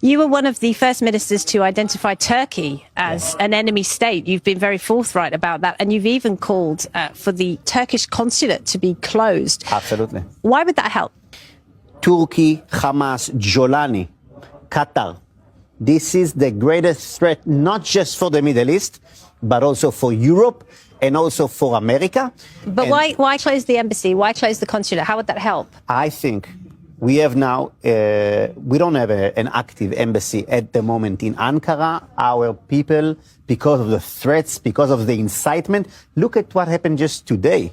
You were one of the first ministers to identify Turkey as an enemy state. You've been very forthright about that, and you've even called for the Turkish consulate to be closed. Absolutely. Why would that help? Turkey, Hamas, Jolani, Qatar. This is the greatest threat, not just for the Middle East, but also for Europe and also for America. But why close the embassy? Why close the consulate? How would that help? I think we have now, we don't have an active embassy at the moment in Ankara. Our people, because of the threats, because of the incitement, look at what happened just today.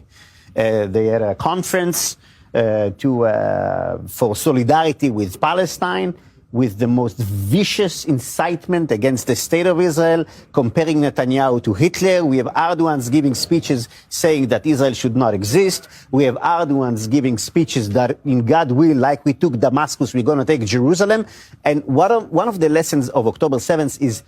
They had a conference for solidarity with Palestine, with the most vicious incitement against the state of Israel, comparing Netanyahu to Hitler. We have Erdogan's giving speeches saying that Israel should not exist. We have Erdogan's giving speeches that in God will, like we took Damascus, we're going to take Jerusalem. And one of the lessons of October 7th is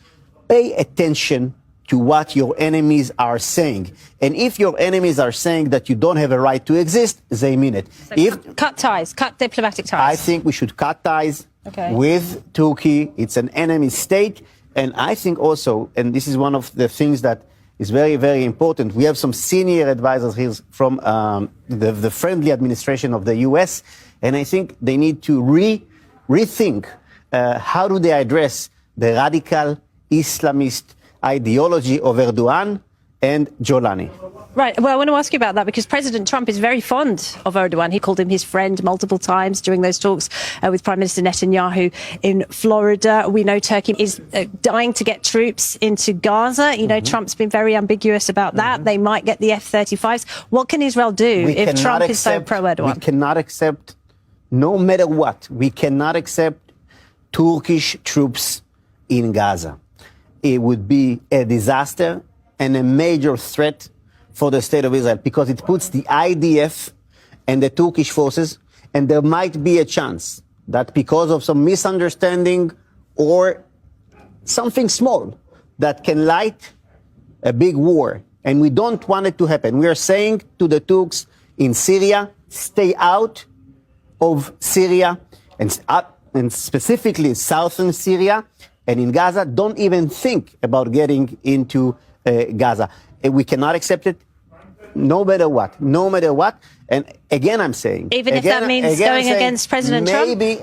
pay attention to what your enemies are saying. And if your enemies are saying that you don't have a right to exist, they mean it. So cut ties, cut diplomatic ties. I think we should cut ties with Turkey. It's an enemy state. And I think also, and this is one of the things that is very, very important, we have some senior advisors here from the friendly administration of the US. And I think they need to rethink how do they address the radical Islamist ideology of Erdogan and Jolani. Right. Well, I want to ask you about that because President Trump is very fond of Erdogan. He called him his friend multiple times during those talks with Prime Minister Netanyahu in Florida. We know Turkey is dying to get troops into Gaza. You know, Trump's been very ambiguous about that. They might get the F-35s. What can Israel do if Trump is so pro-Erdogan? We cannot accept, no matter what, we cannot accept Turkish troops in Gaza. It would be a disaster and a major threat for the state of Israel because it puts the IDF and the Turkish forces, and there might be a chance that because of some misunderstanding or something small that can light a big war, and we don't want it to happen. We are saying to the Turks in Syria, stay out of Syria and specifically southern Syria. And in Gaza, don't even think about getting into Gaza. We cannot accept it, no matter what, no matter what. And again, I'm saying... Even if that means going against President Trump? Maybe